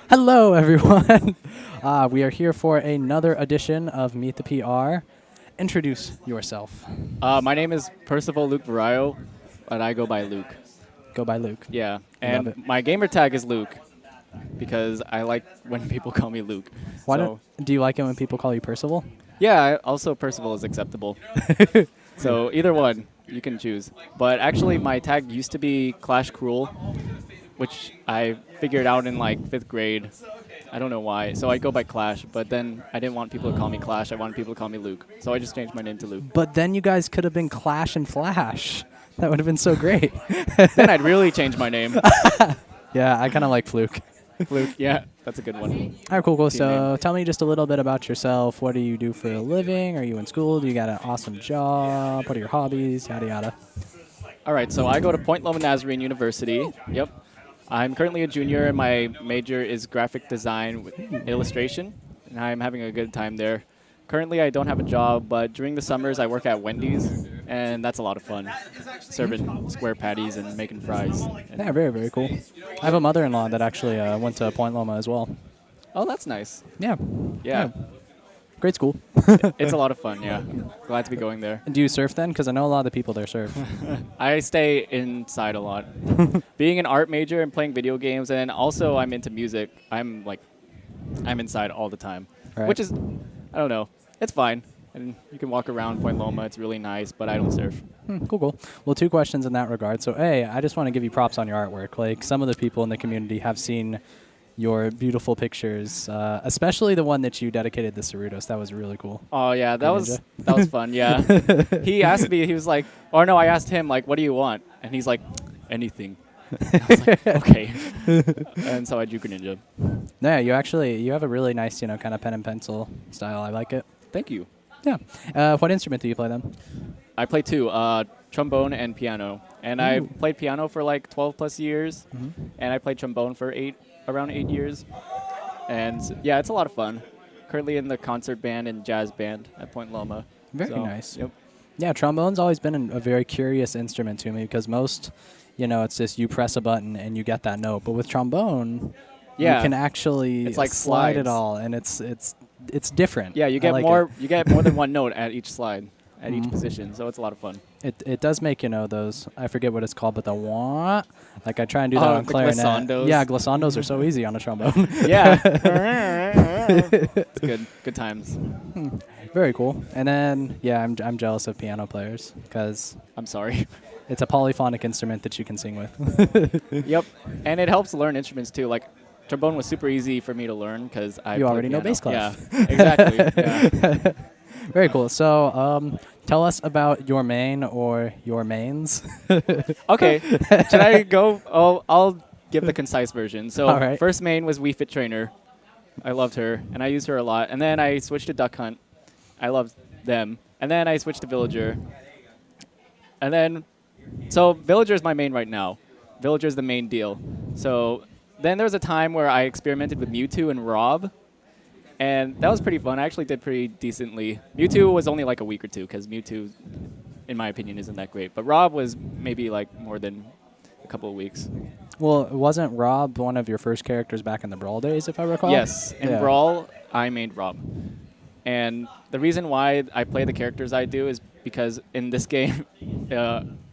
Hello, everyone. We are here for another edition of Meet the PR. Introduce yourself. My name is Percival Luke Virayo, and I go by Luke. Go by Luke. Yeah, We love and it. my gamer tag is Luke because I like when people call me Luke. Why so don't, do you like it when people call you Percival? yeah, also Percival is acceptable. So either one you can choose. But actually, my tag used to be Clash Cruel, which I figured out in like 5th grade. I don't know why. So I go by Clash, but then I didn't want people to call me Clash. I wanted people to call me Luke. So I just changed my name to Luke. But then you guys could have been Clash and Flash. That would have been so great. Then I'd really change my name. Yeah, I kind of like Fluke. Luke, yeah, that's a good one. All right, cool. Team So name. tell me just a little bit about yourself. What do you do for a living? Are you in school? Do you got an awesome job? What are your hobbies? Yada, yada. All right, so I go to Point Loma Nazarene University. Yep. I'm currently a junior, and my major is graphic design with illustration, and I'm having a good time there. Currently, I don't have a job, but during the summers, I work at Wendy's, and that's a lot of fun, serving square patties and making fries. And Yeah, very, very cool. I have a mother-in-law that actually went to Point Loma as well. oh, that's nice. Yeah. Yeah, Great school. it's a lot of fun, yeah. Glad to be going there. Do you surf then? Because I know a lot of the people there surf. I stay inside a lot. Being an art major and playing video games, and also I'm into music, I'm inside all the time, Right. which is, I don't know, it's fine. And you can walk around Point Loma, it's really nice, but I don't surf. Cool. Well, two questions in that regard. So, A, I just want to give you props on your artwork. Like, some of the people in the community have seen your beautiful pictures, especially the one that you dedicated to Cerritos. That was really cool. Oh yeah, that was Ninja. fun. Yeah, he asked me. He was like, or no, I asked him like, "What do you want?" And he's like, "Anything." I was like, okay. And so I drew Greninja. Yeah, you have a really nice, kind of pen and pencil style. I like it. Thank you. Yeah. What instrument do you play then? I play two, trombone and piano. And I Ooh. played piano for like 12 plus years, and I played trombone for around 8 years. And yeah, it's a lot of fun. Currently in the concert band and jazz band at Point Loma. Very So, nice. Yep. Yeah, trombone's always been a very curious instrument to me because most, it's just you press a button and you get that note. But with trombone, Yeah. you can actually It's like slide it slides. all, and it's different. Yeah, you I get like more. You get more than one note at each slide, at each position. So it's a lot of fun. It does make those. I forget what it's called, but the wah. Like I try and do that Oh, on the clarinet. glissandos. Yeah, glissandos are so easy on a trombone. Yeah. It's good. Good times. Very cool. And then I'm jealous of piano players because I'm sorry. it's a polyphonic instrument that you can sing with. Yep. And it helps learn instruments too. Like trombone was super easy for me to learn because I You play already know piano. bass clef. Yeah. Exactly. Yeah. Very cool. So tell us about your main or your mains. Okay. Should I go? Oh, I'll give the concise version. So All right. first main was Wii Fit Trainer. I loved her, and I used her a lot. And then I switched to Duck Hunt. I loved them. And then I switched to Villager. And then, so Villager is my main right now. Villager is the main deal. So then there was a time where I experimented with Mewtwo and Rob. And that was pretty fun. I actually did pretty decently. Mewtwo was only like a week or two because Mewtwo, in my opinion, isn't that great. But Rob was maybe like more than a couple of weeks. Well, wasn't Rob one of your first characters back in the Brawl days, if I recall? Yes, in Yeah. Brawl, I made Rob. And the reason why I play the characters I do is because in this game,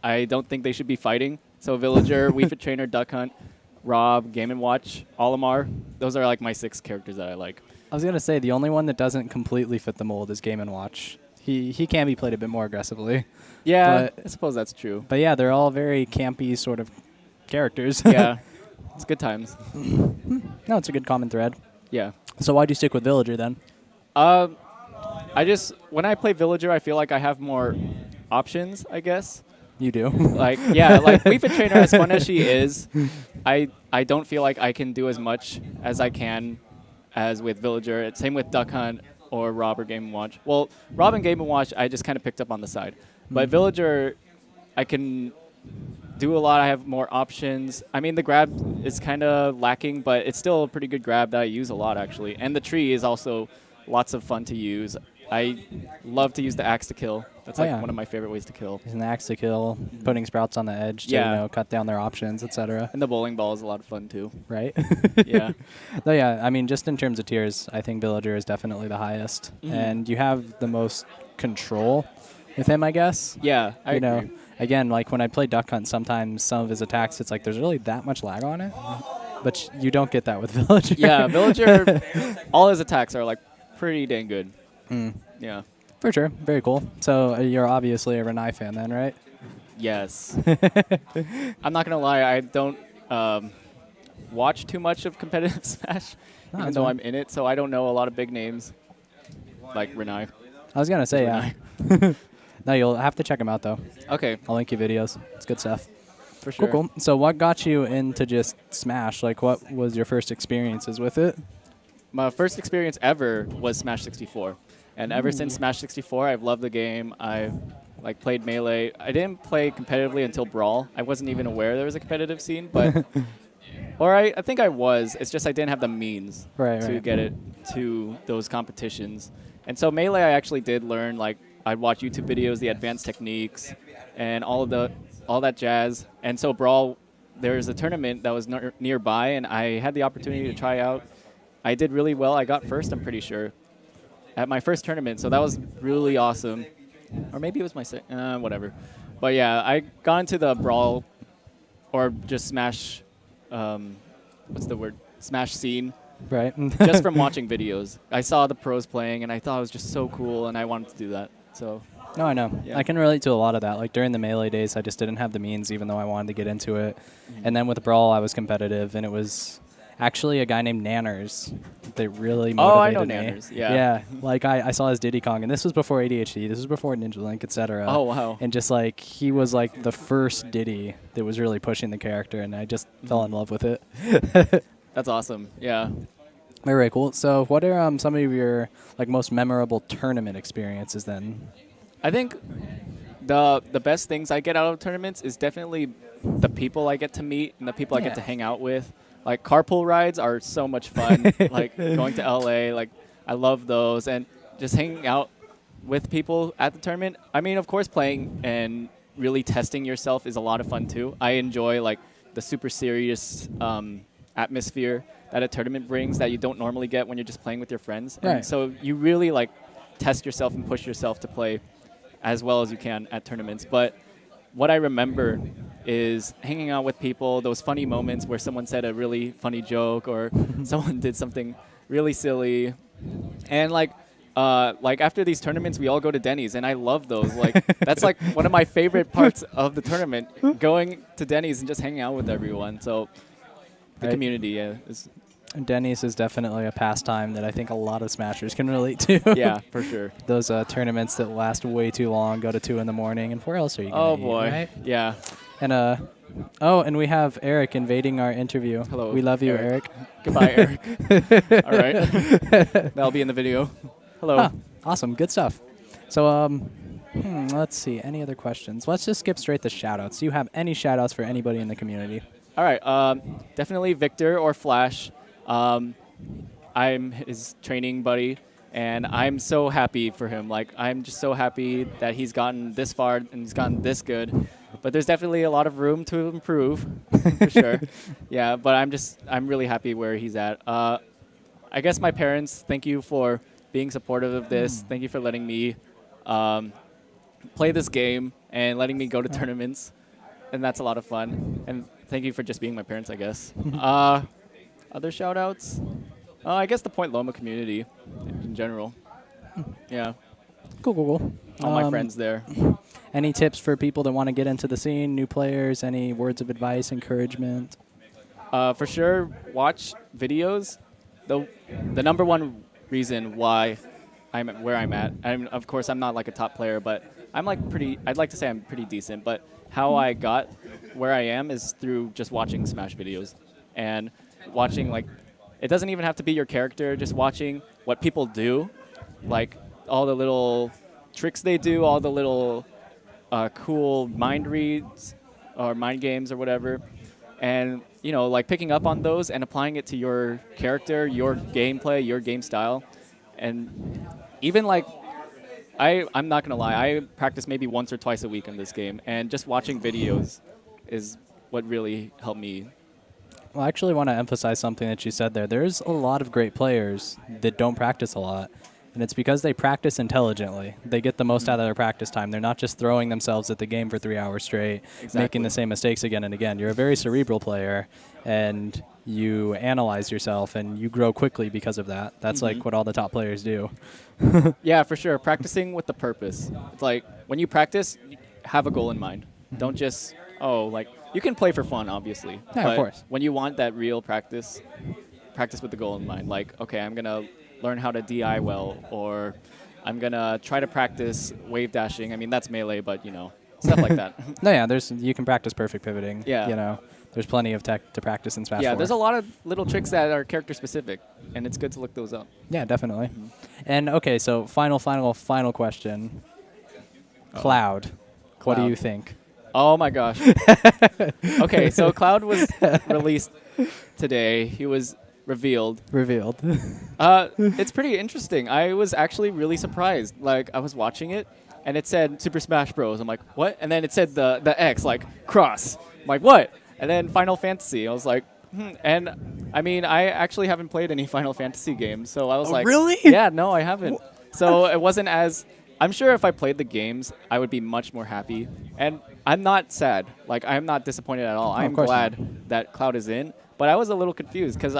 I don't think they should be fighting. So Villager, Wii Fit Trainer, Duck Hunt, Rob, Game & Watch, Olimar, those are like my 6 characters that I like. I was gonna say the only one that doesn't completely fit the mold is Game and Watch. He can be played a bit more aggressively, Yeah, But- I suppose that's true. but yeah, they're all very campy sort of characters. Yeah, it's good times. No, it's a good common thread. Yeah. So why'd you stick with Villager then? When I play Villager, I feel like I have more options, I guess. You do. Like, yeah, like Wii Fit Trainer, as fun as she is, I don't feel like I can do as much as I can as with Villager. Same with Duck Hunt or Rob or Game & Watch. Well, Rob and Game & Watch, I just kind of picked up on the side. But Villager, I can do a lot. I have more options. I mean, the grab is kind of lacking, but it's still a pretty good grab that I use a lot, actually. And the tree is also lots of fun to use. I love to use the axe to kill. That's Oh, like yeah. one of my favorite ways to kill. Using the axe to kill, putting sprouts on the edge to Yeah. cut down their options, etc. And the bowling ball is a lot of fun too. Right? Yeah. No, yeah. I mean, just in terms of tiers, I think Villager is definitely the highest, and you have the most control with him, I guess. Yeah, I you know, agree. again, like when I play Duck Hunt, sometimes some of his attacks, it's like there's really that much lag on it, but you don't get that with Villager. Yeah, Villager, all his attacks are like pretty dang good. Yeah. For sure. Very cool. So you're obviously a Renai fan then, right? Yes. I'm not gonna lie, I don't watch too much of competitive Smash, No, even that's though fine. I'm in it. So I don't know a lot of big names like Renai. I was gonna say, yeah. No, you'll have to check him out though. Okay, I'll link you videos. It's good stuff. for sure. Cool. So what got you into just Smash? Like, what was your first experiences with it? My first experience ever was Smash 64, and ever since Smash 64, I've loved the game. I've like played Melee. I didn't play competitively until Brawl. I wasn't even aware there was a competitive scene, but or I think I was. It's just I didn't have the means Right, to right. get it to those competitions. And so Melee, I actually did learn. Like I'd watch YouTube videos, the advanced techniques, and all that jazz. And so Brawl, there was a tournament that was nearby, and I had the opportunity to try out. I did really well. I got first, I'm pretty sure, at my first tournament. So that was really awesome. Or maybe it was my second, whatever. But yeah, I got into the Brawl or just Smash, what's the word? Smash scene Right. just from watching videos. I saw the pros playing, and I thought it was just so cool, and I wanted to do that. So No, I know. Yeah. I can relate to a lot of that. Like during the Melee days, I just didn't have the means, even though I wanted to get into it. And then with Brawl, I was competitive, and it was actually a guy named Nanners that really Oh, I motivated know me. Nanners, yeah. Yeah. Like I saw his Diddy Kong, and this was before ADHD. This was before Ninja Link, etc. Oh, wow. And just like he was like the first Diddy that was really pushing the character, and I just fell in love with it. That's awesome. Yeah. Very, very cool. So, what are some of your like most memorable tournament experiences then? I think the best things I get out of tournaments is definitely the people I get to meet and the people I Yeah. get to hang out with. Like carpool rides are so much fun. Like going to LA, like I love those, and just hanging out with people at the tournament. I mean, of course, playing and really testing yourself is a lot of fun too. I enjoy like the super serious atmosphere that a tournament brings that you don't normally get when you're just playing with your friends. Right. And so you really like test yourself and push yourself to play as well as you can at tournaments. But what I remember is hanging out with people, those funny moments where someone said a really funny joke or someone did something really silly. And like after these tournaments, we all go to Denny's, and I love those. Like that's like one of my favorite parts of the tournament, going to Denny's and just hanging out with everyone. So the Right. community, yeah, is Denny's is definitely a pastime that I think a lot of Smashers can relate to. yeah, for sure. Those tournaments that last way too long, go to 2 in the morning, and where else are you going Oh to boy, right? yeah. And and we have Eric invading our interview. Hello, We love you, Eric. Eric. Goodbye, Eric. All right, that'll be in the video. Hello. Huh, awesome, good stuff. So, let's see. Any other questions? Let's just skip straight to shoutouts. Do you have any shoutouts for anybody in the community? All right, definitely Victor or Flash. I'm his training buddy, and I'm so happy for him. Like, I'm just so happy that he's gotten this far and he's gotten this good. But there's definitely a lot of room to improve, for sure. Yeah, but I'm really happy where he's at. I guess my parents, thank you for being supportive of this. Thank you for letting me play this game and letting me go to tournaments. And that's a lot of fun. And thank you for just being my parents, I guess. Other shout-outs? I guess the Point Loma community in general. Yeah, Cool, cool, cool. all my friends there. Any tips for people that want to get into the scene, new players? Any words of advice, encouragement? For sure, watch videos. The number one reason why I'm where I'm at, and of course I'm not like a top player, but I'm like I'd like to say I'm pretty decent, but how I got where I am is through just watching Smash videos and watching, like, it doesn't even have to be your character, just watching what people do, like all the little tricks they do, all the little cool mind reads or mind games or whatever, and like picking up on those and applying it to your character, your gameplay, your game style, and even like I'm not gonna lie. I practice maybe once or twice a week in this game, and just watching videos is what really helped me. Well, I actually want to emphasize something that you said there. There's a lot of great players that don't practice a lot, and it's because they practice intelligently. They get the most out of their practice time. They're not just throwing themselves at the game for 3 hours straight, Exactly. making the same mistakes again and again. You're a very cerebral player, and you analyze yourself, and you grow quickly because of that. That's like what all the top players do. Yeah, for sure. Practicing with the purpose. It's like when you practice, have a goal in mind. Don't just like you can play for fun, obviously. Yeah, of but course. when you want that real practice, practice with the goal in mind. Like, okay, I'm gonna learn how to DI well, or I'm gonna try to practice wave dashing. I mean, that's melee, but stuff like that. No, yeah, you can practice perfect pivoting. Yeah. There's plenty of tech to practice in Smash 4. Yeah, there's a lot of little tricks that are character specific, and it's good to look those up. Yeah, definitely. And okay, so final question. Cloud. What do Cloud. you think? Oh my gosh. Okay, so Cloud was released today. He was revealed. Revealed. It's pretty interesting. I was actually really surprised. Like, I was watching it, and it said Super Smash Bros. I'm like, what? And then it said the X, like, cross. I'm like, what? And then Final Fantasy. I was like, And, I mean, I actually haven't played any Final Fantasy games, so I was like... really? Yeah, no, I haven't. So it wasn't as... I'm sure if I played the games, I would be much more happy. And I'm not sad. Like, I'm not disappointed at all. I'm course glad that Cloud is in. But I was a little confused because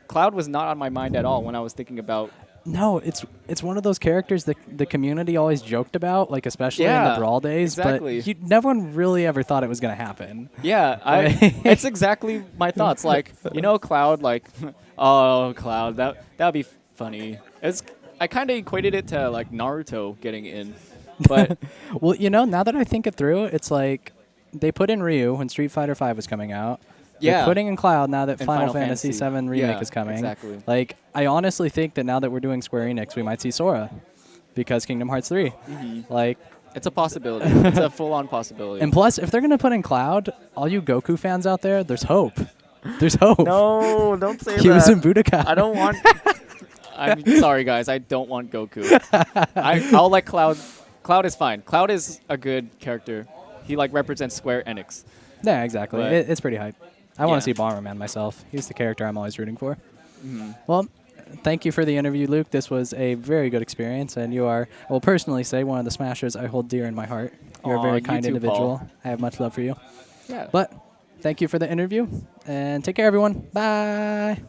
Cloud was not on my mind at all when I was thinking about... No, it's one of those characters that the community always joked about, like especially in the Yeah, Brawl days. exactly. But no one really ever thought it was going to happen. Yeah, it's exactly my thoughts. Like, Cloud, like, oh, Cloud, that'd be funny. I kind of equated it to, like, Naruto getting in. But Well, now that I think it through, it's like they put in Ryu when Street Fighter V was coming out. Yeah. They're putting in Cloud now that And Final Final Fantasy Fantasy. VII Remake Yeah, is coming. exactly. Like, I honestly think that now that we're doing Square Enix, we might see Sora because Kingdom Hearts 3. Like, it's a possibility. It's a full-on possibility. and plus, if they're going to put in Cloud, all you Goku fans out there, there's hope. There's hope. No, don't say He was in that. Budokai. I don't want... I'm sorry, guys. I don't want Goku. I'll let Cloud... Cloud is fine. Cloud is a good character. He, like, represents Square Enix. Yeah, exactly. But- It's pretty hype. I want to Yeah. see Bomberman myself. He's the character I'm always rooting for. Well, thank you for the interview, Luke. This was a very good experience, and you are, I will personally say, one of the Smashers I hold dear in my heart. You're a Aw, very you kind too, individual. Paul. I have much love for you. Yeah. But thank you for the interview, and take care, everyone. Bye.